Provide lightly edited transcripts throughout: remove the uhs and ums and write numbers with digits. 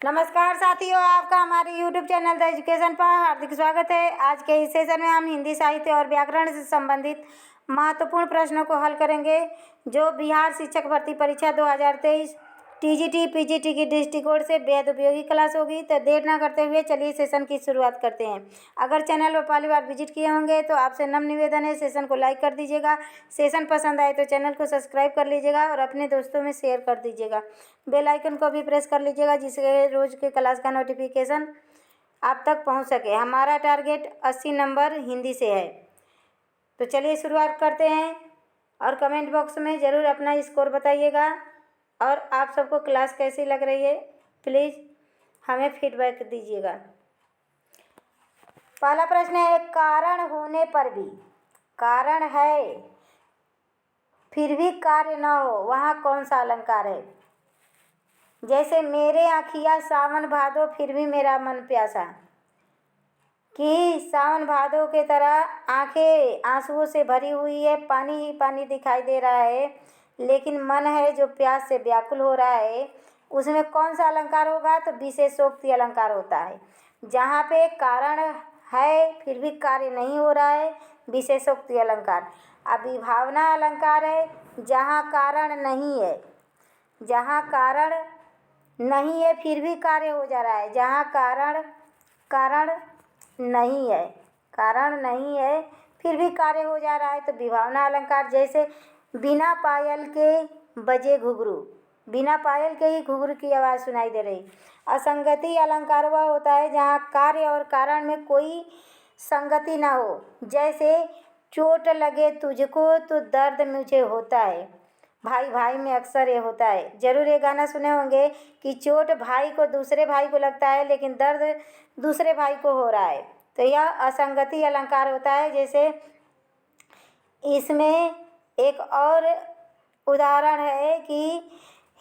नमस्कार साथियों, आपका हमारे YouTube चैनल द एजुकेशन पर हार्दिक स्वागत है। आज के इस सेशन में हम हिंदी साहित्य और व्याकरण से संबंधित महत्वपूर्ण प्रश्नों को हल करेंगे, जो बिहार शिक्षक भर्ती परीक्षा 2023 टीजीटी पीजीटी की दृष्टिकोण से बेहद उपयोगी क्लास होगी। तो देर न करते हुए चलिए सेशन की शुरुआत करते हैं। अगर चैनल पर पहली बार विजिट किए होंगे तो आपसे नम्र निवेदन है, सेशन को लाइक कर दीजिएगा। सेशन पसंद आए तो चैनल को सब्सक्राइब कर लीजिएगा और अपने दोस्तों में शेयर कर दीजिएगा। बेल आइकन को भी प्रेस कर लीजिएगा, जिससे रोज़ के क्लास का नोटिफिकेशन आप तक पहुंच सके। हमारा टारगेट 80 नंबर हिंदी से है। तो चलिए शुरुआत करते हैं और कमेंट बॉक्स में ज़रूर अपना स्कोर बताइएगा और आप सबको क्लास कैसी लग रही है प्लीज़ हमें फीडबैक दीजिएगा। पहला प्रश्न है, कारण होने पर भी, कारण है फिर भी कार्य न हो, वहाँ कौन सा अलंकार है? जैसे मेरे आँखिया सावन भादो फिर भी मेरा मन प्यासा, कि सावन भादो के तरह आंखें आंसुओं से भरी हुई है, पानी ही पानी दिखाई दे रहा है, लेकिन मन है जो प्यास से व्याकुल हो रहा है। उसमें कौन सा अलंकार होगा? तो विशेषोक्ति अलंकार होता है। जहाँ पे कारण है फिर भी कार्य नहीं हो रहा है, विशेषोक्ति अलंकार। अब विभावना अलंकार है, जहाँ कारण नहीं है, जहाँ कारण नहीं है फिर भी कार्य हो जा रहा है। जहाँ कारण नहीं है, कारण नहीं है फिर भी कार्य हो जा रहा है, तो विभावना अलंकार। जैसे बिना पायल के बजे घुघरू, बिना पायल के ही घुघरू की आवाज़ सुनाई दे रही। असंगति अलंकार वह होता है जहाँ कार्य और कारण में कोई संगति ना हो। जैसे चोट लगे तुझको तो दर्द मुझे होता है, भाई भाई में अक्सर ये होता है। जरूर ये गाना सुने होंगे कि चोट भाई को दूसरे भाई को लगता है, लेकिन दर्द दूसरे भाई को हो रहा है। तो यह असंगति अलंकार होता है। जैसे इसमें एक और उदाहरण है कि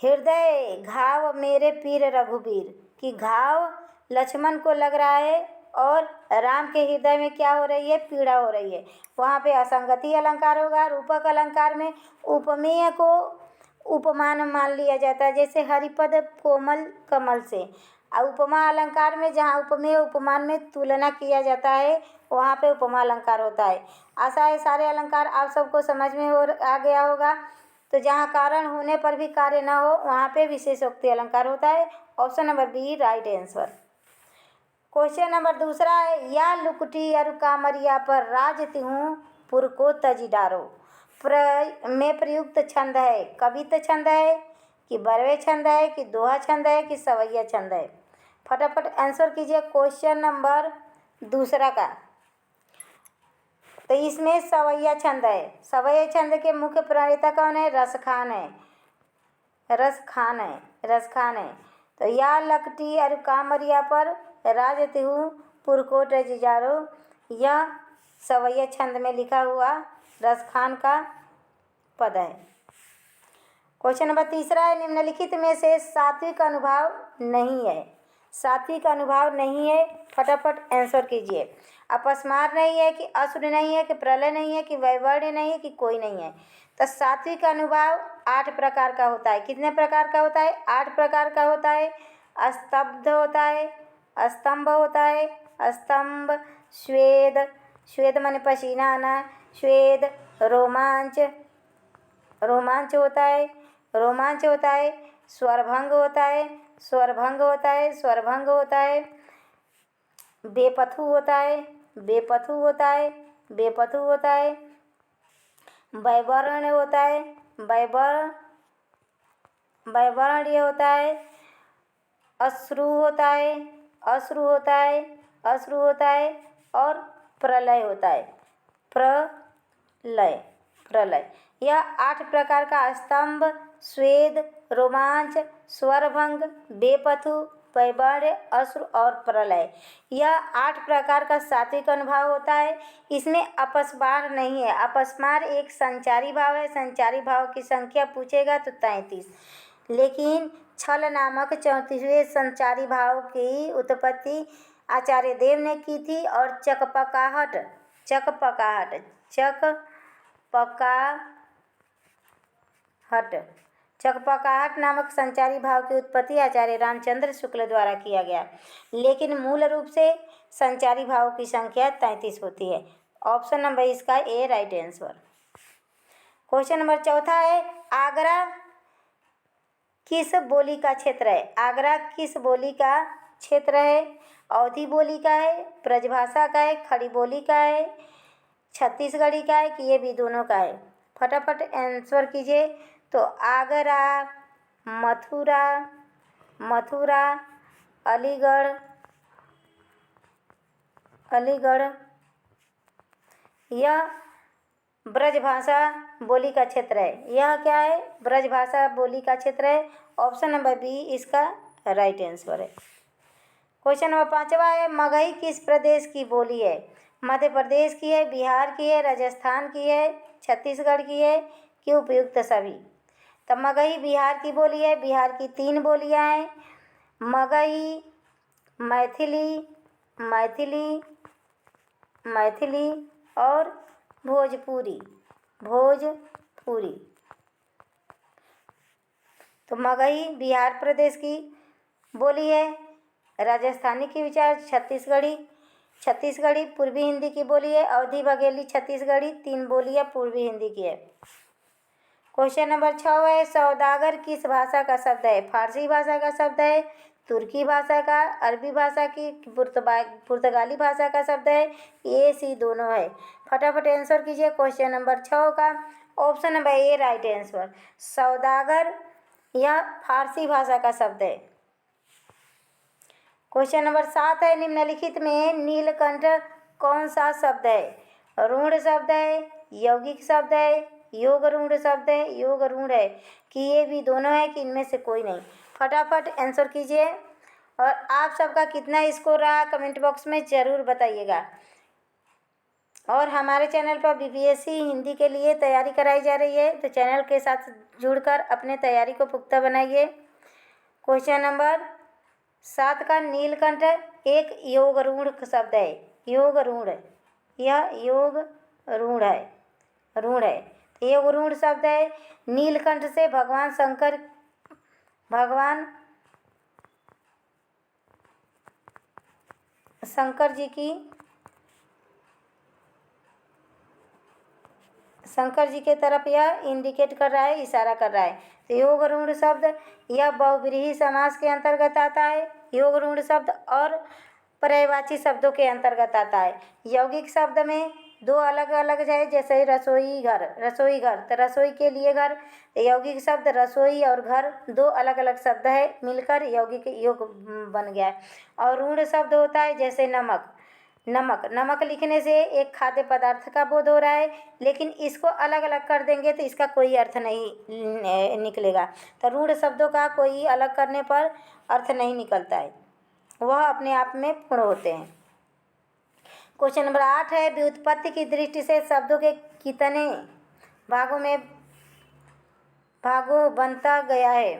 हृदय घाव मेरे पीर रघुबीर, कि घाव लक्ष्मण को लग रहा है और राम के हृदय में क्या हो रही है? पीड़ा हो रही है। वहाँ पे असंगति अलंकार होगा। रूपक अलंकार में उपमेय को उपमान मान लिया जाता है, जैसे हरिपद कोमल कमल से। और उपमा अलंकार में जहाँ उपमेय उपमान में तुलना किया जाता है, वहाँ पे उपमा अलंकार होता है। आशा है सारे अलंकार आप सबको समझ में आ गया होगा। तो जहाँ कारण होने पर भी कार्य न हो, वहाँ पे विशेषोक्ति अलंकार होता है। Option number B right answer. Question number दूसरा है, या लुकटी अरु कामरिया पर राज तिहूँ पुर को तजी डारो में प्रयुक्त छंद है। कवित छंद है कि बरवे छंद है कि दोहा छंद है कि सवैया छंद है? फटाफट आंसर कीजिए क्वेश्चन नंबर दूसरा का। तो इसमें सवैया छंद है। सवैया छंद के मुख्य प्रणेता कौन है? रसखान है, रसखान है, रसखान है। तो या लकटी अरु कामरिया पर राज तिहूँ पुरकोट जिजारो, यह सवैया छंद में लिखा हुआ रसखान का पद है। क्वेश्चन नंबर तीसरा है, निम्नलिखित में से सात्विक अनुभाव नहीं है। सात्विक अनुभाव नहीं है, फटाफट आंसर कीजिए। अपस्मार नहीं है कि असुर नहीं है कि प्रलय नहीं है कि वैवर्ण्य नहीं है कि कोई नहीं है? तो सात्विक अनुभाव 8 प्रकार का होता है। कितने प्रकार का होता है? 8 प्रकार का होता है। स्तब्ध होता है, स्तंभ होता है, स्तंभ, स्वेद, स्वेद माने पसीना आना, स्वेद, रोमांच, रोमांच होता है, रोमांच होता है, स्वरभंग होता है, स्वरभंग होता है, स्वरभंग होता है, बेपथु होता है, बेपथु होता है, बेपथु होता है, वैवर्ण होता है, वैवर्ण होता है, अश्रु होता है, अश्रु होता है, अश्रु होता है, और प्रलय होता है, प्रलय, प्रलय। यह 8 प्रकार का स्तंभ, स्वेद, रोमांच, स्वरभंग, बेपथु, वैवर्ण्य, अश्रु और प्रलय, यह 8 प्रकार का सात्विक अनुभाव होता है। इसमें अपस्मार नहीं है। अपस्मार एक संचारी भाव है। संचारी भाव की संख्या पूछेगा तो 33, लेकिन छल नामक 34वें संचारी भाव की उत्पत्ति आचार्य देव ने की थी। और चकपकाहट, चकपकाहट, चकपकाहट, चकपकाहट नामक संचारी भाव की उत्पत्ति आचार्य रामचंद्र शुक्ल द्वारा किया गया, लेकिन मूल रूप से संचारी भाव की संख्या 33 होती है। ऑप्शन नंबर इसका ए राइट आंसर। क्वेश्चन नंबर चौथा है, आगरा किस बोली का क्षेत्र है? आगरा किस बोली का क्षेत्र है? अवधी बोली का है, ब्रजभाषा का है, खड़ी बोली का है, छत्तीसगढ़ी का है कि ये भी दोनों का है? फटाफट आंसर कीजिए। तो आगरा, मथुरा, मथुरा, अलीगढ़, अलीगढ़, यह ब्रजभाषा बोली का क्षेत्र है। यह क्या है? ब्रजभाषा बोली का क्षेत्र है। ऑप्शन नंबर बी इसका राइट आंसर है। क्वेश्चन नंबर 5वां है, मगही किस प्रदेश की बोली है? मध्य प्रदेश की है, बिहार की है, राजस्थान की है, छत्तीसगढ़ की है कि उपयुक्त सभी? तो मगही बिहार की बोली है। बिहार की 3 बोलियां हैं, मगही, मैथिली, मैथिली, मैथिली और भोजपुरी, भोजपुरी। तो मगही बिहार प्रदेश की बोली है। राजस्थानी की विचार छत्तीसगढ़ी, छत्तीसगढ़ी पूर्वी हिंदी की बोली है। अवधी बघेली छत्तीसगढ़ी 3 बोलियां पूर्वी हिंदी की है। क्वेश्चन नंबर 6 है, सौदागर किस भाषा का शब्द है? फारसी भाषा का शब्द है, तुर्की भाषा का, अरबी भाषा की, पुर्तगाली भाषा का शब्द है, ए सी दोनों है? फटाफट आंसर कीजिए क्वेश्चन नंबर 6 का। Option number A right answer. सौदागर यह फारसी भाषा का शब्द है। क्वेश्चन नंबर 7 है, निम्नलिखित में नीलकंठ कौन सा शब्द है? रूढ़ शब्द है, यौगिक शब्द है, योग रूढ़ शब्द है, योग रूढ़ है कि ये भी दोनों है कि इनमें से कोई नहीं? फटाफट आंसर कीजिए। और आप सबका कितना स्कोर रहा कमेंट बॉक्स में ज़रूर बताइएगा। और हमारे चैनल पर बीपीएससी हिंदी के लिए तैयारी कराई जा रही है, तो चैनल के साथ जुड़कर अपने तैयारी को पुख्ता बनाइए। क्वेश्चन नंबर 7 का, नीलकंठ एक योग रूढ़ शब्द है। योग रूढ़, यह योग रूढ़ है, रूढ़ है, योग रूढ़ शब्द है। नीलकंठ से भगवान शंकर, भगवान शंकर जी की, शंकर जी के तरफ यह इंडिकेट कर रहा है, इशारा कर रहा है। तो योग रूढ़ शब्द यह बहुव्रीहि समास के अंतर्गत आता है। योग रूढ़ शब्द और पर्यायवाची शब्दों के अंतर्गत आता है। यौगिक शब्द में 2 अलग अलग है, जैसे रसोई घर, रसोई घर, तो रसोई के लिए घर। यौगिक शब्द रसोई और घर 2 अलग अलग शब्द है, मिलकर यौगिक योग बन गया है। और रूढ़ शब्द होता है जैसे नमक, नमक, नमक लिखने से एक खाद्य पदार्थ का बोध हो रहा है, लेकिन इसको अलग अलग कर देंगे तो इसका कोई अर्थ नहीं निकलेगा। तो रूढ़ शब्दों का कोई अलग करने पर अर्थ नहीं निकलता है, वह अपने आप में पूर्ण होते हैं। क्वेश्चन नंबर 8 है, व्युत्पत्ति की दृष्टि से शब्दों के कितने भागों बनता गया है?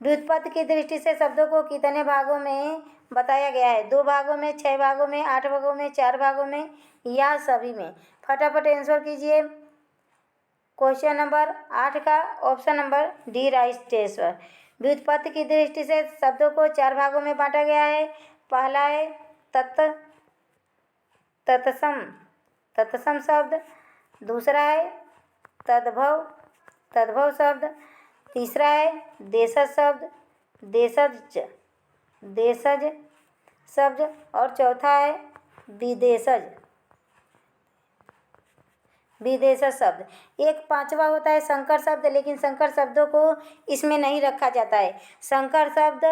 व्युत्पत्ति की दृष्टि से शब्दों को कितने भागों में बताया गया है? 2 भागों में, 6 भागों में, 8 भागों में, 4 भागों में या सभी में? फटाफट आंसर कीजिए क्वेश्चन नंबर 8 का। Option number D right answer. व्युत्पत्ति की दृष्टि से शब्दों को 4 भागों में बांटा गया है। पहला है तत्सम, तत्सम शब्द। दूसरा है तद्भव, तद्भव शब्द। तीसरा है देशज शब्द, देशज, देशज शब्द। और चौथा है विदेशज, विदेशज शब्द। एक 5वां होता है संकर शब्द, लेकिन संकर शब्दों को इसमें नहीं रखा जाता है। संकर शब्द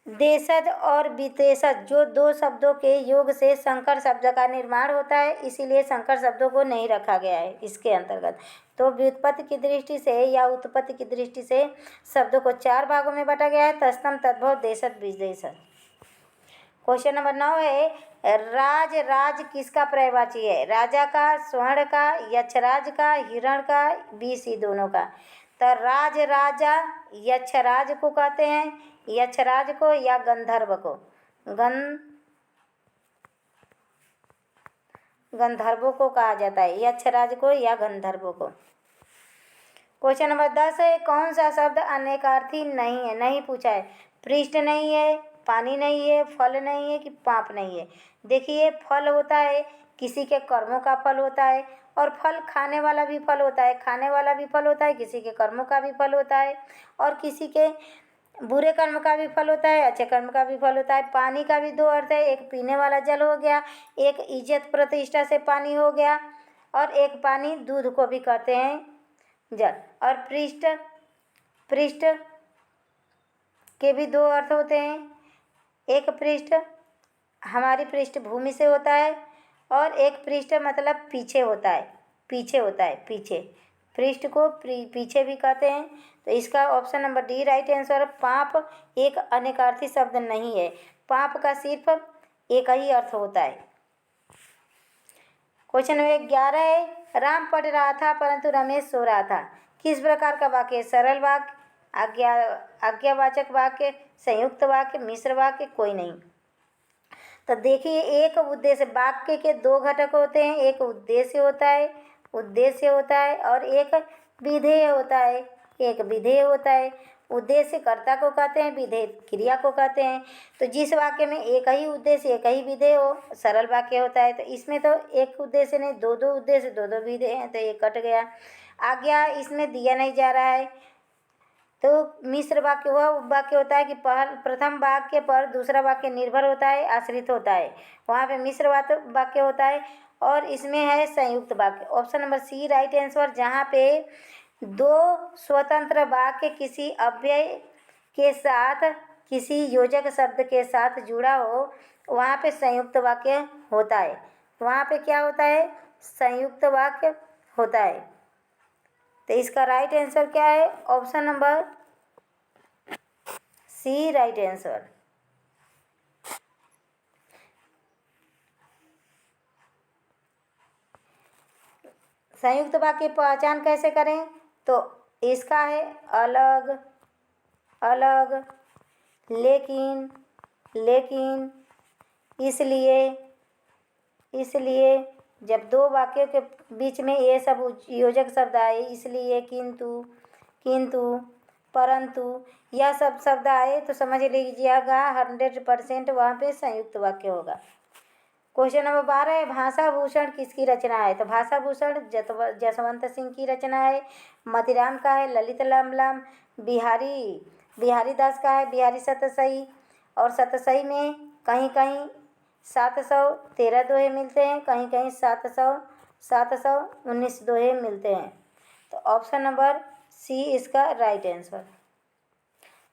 देशज और विदेशज, जो 2 शब्दों के योग से संकर शब्द का निर्माण होता है, इसीलिए संकर शब्दों को नहीं रखा गया है इसके अंतर्गत। तो व्युत्पत्ति की दृष्टि से या उत्पत्ति की दृष्टि से शब्दों को 4 भागों में बांटा गया है, तत्सम, तद्भव, देशज, विदेशज। क्वेश्चन नंबर 9 है, राज, राज किसका पर्यायवाची है? राजा का, स्वर्ण का, यक्षराज का, हिरण का, बी सी दोनों का? तो राज, राजा यक्षराज को कहते हैं, यक्षराज को या गंधर्व को, गंधर्वों को कहा जाता है, यक्षराज को या गंधर्वों को। क्वेश्चन नंबर 10 है, कौन सा शब्द अनेकार्थी नहीं है? नहीं पूछा है। पृष्ठ नहीं है, पानी नहीं है, फल नहीं है कि पाप नहीं है। देखिए, फल होता है किसी के कर्मों का फल होता है, और फल खाने वाला भी फल होता है, खाने वाला भी फल होता है, किसी के कर्मों का भी फल होता है, और किसी के बुरे कर्म का भी फल होता है, अच्छे कर्म का भी फल होता है। पानी का भी दो अर्थ है, एक पीने वाला जल हो गया, एक इज्जत प्रतिष्ठा से पानी हो गया, और एक पानी दूध को भी कहते हैं जल। और पृष्ठ, पृष्ठ के भी दो अर्थ होते हैं। एक पृष्ठ हमारी पृष्ठभूमि से होता है, और एक पृष्ठ मतलब पीछे होता है, पीछे होता है, पीछे। पृष्ठ को पीछे भी कहते हैं। तो इसका option number D right answer. पाप एक अनेकार्थी शब्द नहीं है, पाप का सिर्फ एक ही अर्थ होता है। क्वेश्चन नंबर 11 है, राम पढ़ रहा था परंतु रमेश सो रहा था। किस प्रकार का वाक्य? सरल वाक्य, आज्ञावाचक वाक्य, संयुक्त वाक्य, मिश्र वाक्य, कोई नहीं। तो देखिए, एक उद्देश्य, वाक्य के दो घटक होते हैं, एक उद्देश्य होता है, और एक विधेय होता है, एक विधेय होता है। उद्देश्य कर्ता को कहते हैं, विधेय क्रिया को कहते हैं। तो जिस वाक्य में एक ही उद्देश्य एक ही विधेय हो, सरल वाक्य होता है। तो इसमें तो एक उद्देश्य नहीं, दो दो उद्देश्य दो दो विधेय हैं, तो ये कट गया। आज्ञा इसमें दिया नहीं जा रहा है। तो मिश्र वाक्य वह वाक्य होता है कि प्रथम वाक्य पर दूसरा वाक्य निर्भर होता है, आश्रित होता है, वहाँ पे मिश्र वाक्य होता है। और इसमें है संयुक्त वाक्य। Option number C right answer. जहाँ पे दो स्वतंत्र वाक्य किसी अव्यय के साथ, किसी योजक शब्द के साथ जुड़ा हो, वहाँ पे संयुक्त वाक्य होता है। वहाँ पे क्या होता है? संयुक्त वाक्य होता है। तो इसका राइट आंसर क्या है? Option number C right answer. संयुक्त वाक्य की पहचान कैसे करें? तो इसका है अलग, अलग, लेकिन, लेकिन, इसलिए, इसलिए। जब दो वाक्यों के बीच में ये सब योजक शब्द आए, इसलिए, किंतु, किंतु, परंतु, यह सब शब्द आए तो समझ लीजिएगा 100% वहाँ पे संयुक्त वाक्य होगा। क्वेश्चन नंबर 12 है, भाषा भूषण किसकी रचना है? तो भाषा भूषण जसवंत सिंह की रचना है, मतिराम का है, ललित लामलाम, बिहारी दास का है, बिहारी सतसई। और सतसई में कहीं कहीं 713 दोहे मिलते हैं, कहीं कहीं 719 दोहे मिलते हैं। तो ऑप्शन नंबर सी इसका राइट आंसर।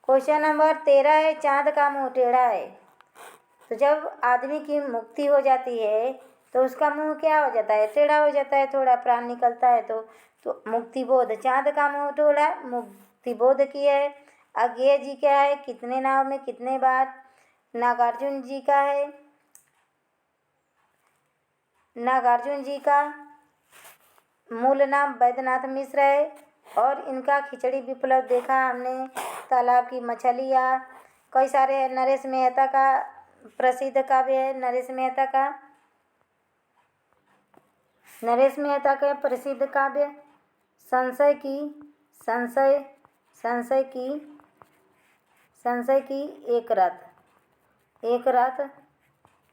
क्वेश्चन नंबर 13 है, चाँद का मुँह टेढ़ा है। तो जब आदमी की मुक्ति हो जाती है तो उसका मुंह क्या हो जाता है? टेढ़ा हो जाता है, थोड़ा प्राण निकलता है। तो मुक्ति बोध, चाँद का मुंह टेढ़ा मुक्ति बोध की है। अज्ञेय जी क्या है? कितने नाव में कितने बार। नागार्जुन जी का है, नागार्जुन जी का मूल नाम वैद्यनाथ मिश्र है, और इनका खिचड़ी विप्लव देखा हमने, तालाब की मछलियाँ, कई सारे हैं। नरेश मेहता का प्रसिद्ध काव्य है, नरेश मेहता का प्रसिद्ध काव्य संशय की एक रात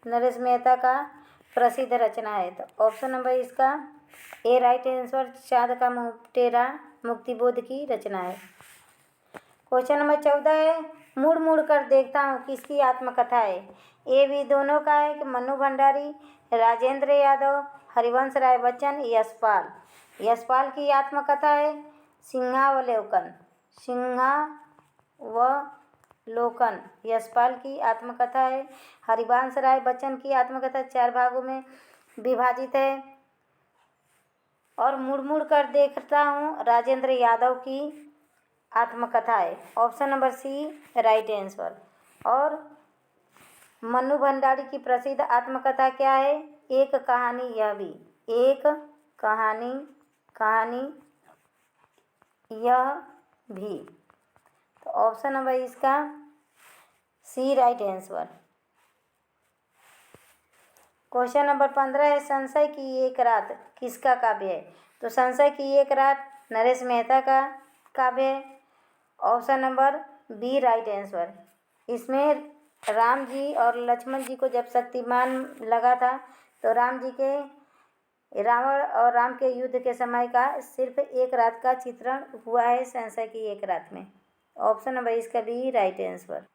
नरेश मेहता का प्रसिद्ध रचना है। तो ऑप्शन नंबर इसका ए राइट आंसर। चाँद का मुँह टेढ़ा मुक्तिबोध की रचना है। क्वेश्चन नंबर 14 है, मुड़ मुड़ कर देखता हूँ किसकी आत्मकथा है? ये भी दोनों का है कि मन्नू भंडारी, राजेंद्र यादव, हरिवंश राय बच्चन, यशपाल। यशपाल की आत्मकथा है सिंहावलोकन, सिंहावलोकन यशपाल की आत्मकथा है। हरिवंश राय बच्चन की आत्मकथा 4 भागों में विभाजित है। और मुड़ मुड़ कर देखता हूँ राजेंद्र यादव की आत्मकथा है। Option number C right answer. और मन्नू भंडारी की प्रसिद्ध आत्मकथा क्या है? एक कहानी, यह भी एक कहानी यह भी। तो ऑप्शन नंबर इसका सी राइट आंसर। क्वेश्चन नंबर 15 है, संशय की एक रात किसका काव्य है? तो संशय की एक रात नरेश मेहता का काव्य है। Option number B right answer. इसमें राम जी और लक्ष्मण जी को जब शक्तिमान लगा था तो रावण और राम के युद्ध के समय का सिर्फ एक रात का चित्रण हुआ है संशय की एक रात में। ऑप्शन नंबर इसका B right answer.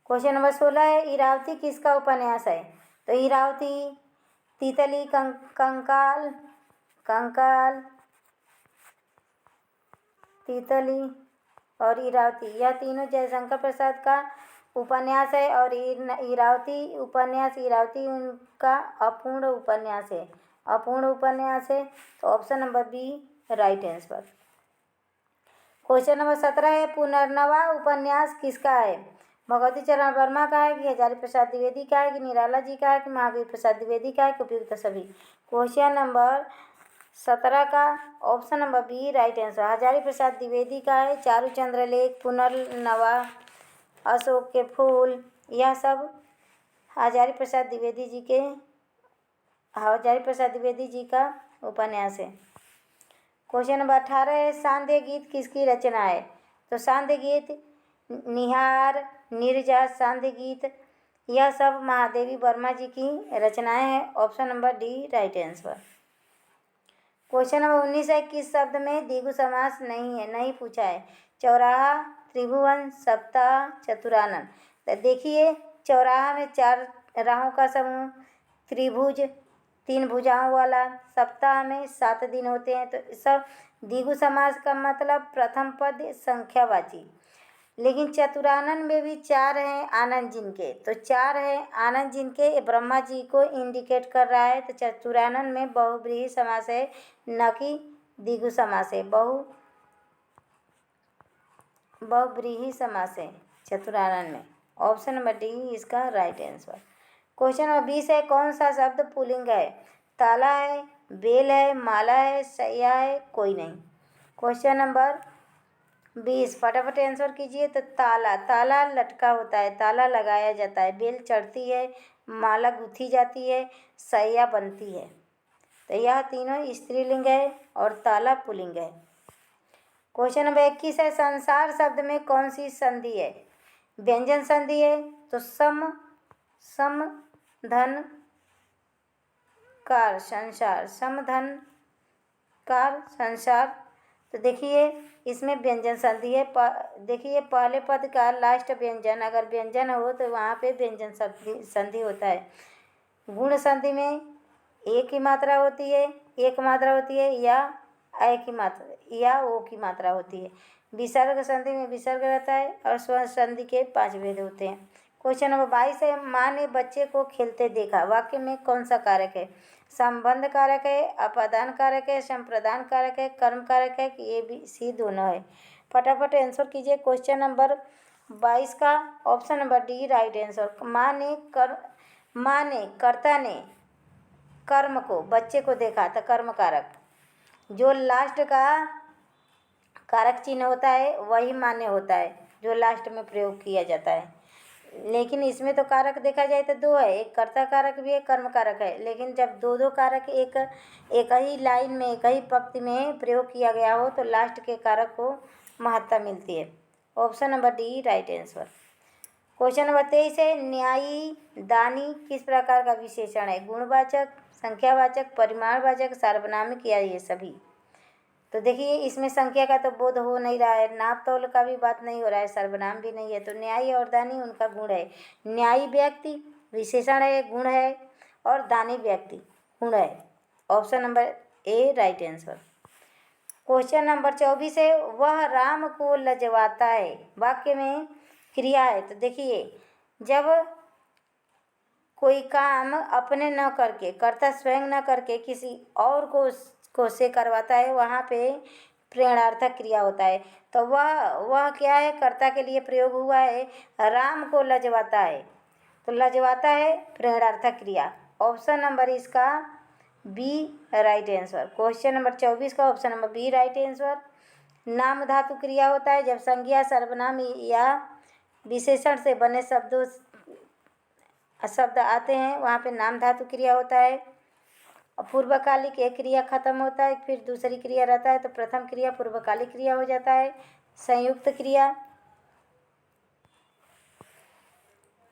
Question number 16 है, इरावती किसका उपन्यास है? तो इरावती, तीतली, कंकाल, तीतली और इरावती, यह तीनों जयशंकर प्रसाद का उपन्यास है। और इरावती उनका अपूर्ण उपन्यास है, तो option number B right answer. Question number 17 है, पुनर्नवा उपन्यास किसका है? भगवती चरण वर्मा का है कि हजारी प्रसाद द्विवेदी का है कि निराला जी का है कि महावीर प्रसाद द्विवेदी का है कि उपयुक्त सभी? क्वेश्चन नंबर 17 का option number B right answer, Hazari Prasad Dwivedi का है। चारुचंद्र लेख, पुनर्नवा, अशोक के फूल, यह सब हजारी प्रसाद द्विवेदी जी का उपन्यास है। क्वेश्चन नंबर 18 है, सांध्य गीत किसकी रचना है? तो सांध्य गीत निहार, नीरजा, सांध्य गीत, यह सब महादेवी वर्मा जी की रचनाएं हैं। Option number D right answer. Question number 19 है, किस शब्द में द्विगु समास नहीं पूछा है? चौराहा, त्रिभुवन, सप्ताह, चतुरानन। तो देखिए, चौराहा में 4 राहों का समूह, त्रिभुज 3 भुजाओं वाला, सप्ताह में 7 दिन होते हैं। तो सब द्विगु समास का मतलब प्रथम पद संख्यावाची। लेकिन चतुरानन में भी 4 हैं आनंद जिनके, तो 4 हैं आनंद जिनके, ब्रह्मा जी को इंडिकेट कर रहा है। तो चतुरानन में बहुव्रीहि समास है, न कि द्विगु समास है, बहुव्रीहि समास है चतुरानन में। ऑप्शन नंबर डी इसका राइट आंसर। क्वेश्चन नंबर 20 है, कौन सा शब्द पुल्लिंग है? ताला है, बेल है, माला है, सैया है, कोई नहीं। क्वेश्चन नंबर 20 फटाफट आंसर कीजिए। तो ताला लटका होता है, ताला लगाया जाता है, बेल चढ़ती है, माला गुथी जाती है, सैया बनती है। तो यह तीनों स्त्रीलिंग है और ताला पुल्लिंग है। क्वेश्चन नंबर 21 है, संसार शब्द में कौन सी संधि है? व्यंजन संधि है। तो सम धन कार संसार, सम धन कार संसार। तो देखिए, इसमें व्यंजन संधि है। देखिए, पहले पद का लास्ट व्यंजन अगर व्यंजन हो तो वहाँ पे व्यंजन संधि होता है। गुण संधि में एक ही मात्रा होती है, या ऐ की मात्रा या ओ की मात्रा होती है। विसर्ग संधि में विसर्ग रहता है और स्वर संधि के 5 भेद होते हैं। क्वेश्चन नंबर 22 है, माँ ने बच्चे को खेलते देखा, वाक्य में कौन सा कारक है? संबंध कारक है, अपादान कारक है, संप्रदान कारक है, कर्म कारक है कि ए बी सी दोनों है? फटाफट आंसर कीजिए। क्वेश्चन नंबर 22 का option number D right answer. कर्ता ने कर्म को, बच्चे को देखा, तो कर्म कारक। जो लास्ट का कारक चिन्ह होता है वही मान्य होता है, जो लास्ट में प्रयोग किया जाता है। लेकिन इसमें तो कारक देखा जाए तो 2 है, एक कर्ता कारक भी है, कर्म कारक है। लेकिन जब 2 कारक एक ही लाइन में, एक ही पंक्ति में प्रयोग किया गया हो तो लास्ट के कारक को महत्ता मिलती है। Option number D right answer. Question number 23 है, न्यायी, दानी किस प्रकार का विशेषण है? गुणवाचक, संख्यावाचक, परिमाणवाचक, सार्वनामिक या ये सभी? तो देखिए, इसमें संख्या का तो बोध हो नहीं रहा है, नाप तौल का भी बात नहीं हो रहा है, सर्वनाम भी नहीं है। तो न्यायी और दानी उनका गुण है। न्यायी व्यक्ति विशेषण है, गुण है, और दानी व्यक्ति गुण है। Option number A right answer. Question number 24 है, वह राम को लजवाता है, वाक्य में क्रिया है। तो देखिए, जब कोई काम अपने न करके, कर्ता स्वयं न करके किसी और को से करवाता है, वहाँ पे प्रेरणार्थक क्रिया होता है। तो वह क्या है? कर्ता के लिए प्रयोग हुआ है, राम को लजवाता है। तो लजवाता है प्रेरणार्थक क्रिया। ऑप्शन नंबर इसका B right answer. Question number 24 का option number B right answer. नाम धातु क्रिया होता है जब संज्ञा, सर्वनाम या विशेषण से बने शब्द आते हैं, वहाँ पे नाम धातु क्रिया होता है। पूर्वकालिक एक क्रिया खत्म होता है, फिर दूसरी क्रिया रहता है, तो प्रथम क्रिया पूर्वकालिक क्रिया हो जाता है। संयुक्त क्रिया।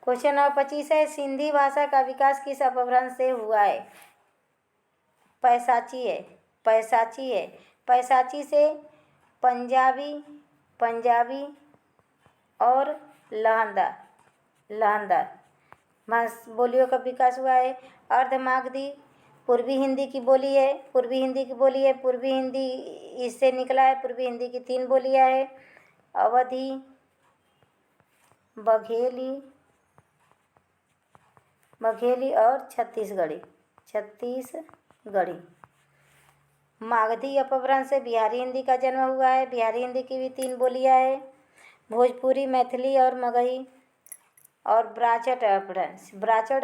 क्वेश्चन नंबर 25 है, सिंधी भाषा का विकास किस अपभ्रंश से हुआ है? पैसाची है, पैसाची है। पैसाची से पंजाबी और लहंदा बोलियों का विकास हुआ है। अर्धमागधी पूर्वी हिंदी की बोली है, पूर्वी हिंदी इससे निकला है। पूर्वी हिंदी की 3 बोलियां है, अवधी, बघेली और छत्तीसगढ़ी। मागधी अपभ्रंश से बिहारी हिंदी का जन्म हुआ है। बिहारी हिंदी की भी 3 बोलियां है, भोजपुरी, मैथिली और मगही। और ब्राचट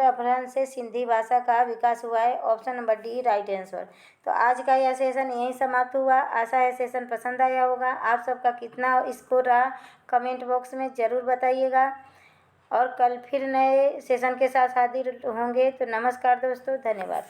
अपभ्रंश से सिंधी भाषा का विकास हुआ है। Option number D right answer. तो आज का यह सेशन यहीं समाप्त हुआ। आशा है सेशन पसंद आया होगा। आप सबका कितना स्कोर रहा कमेंट बॉक्स में ज़रूर बताइएगा। और कल फिर नए सेशन के साथ हाजिर होंगे। तो नमस्कार दोस्तों, धन्यवाद।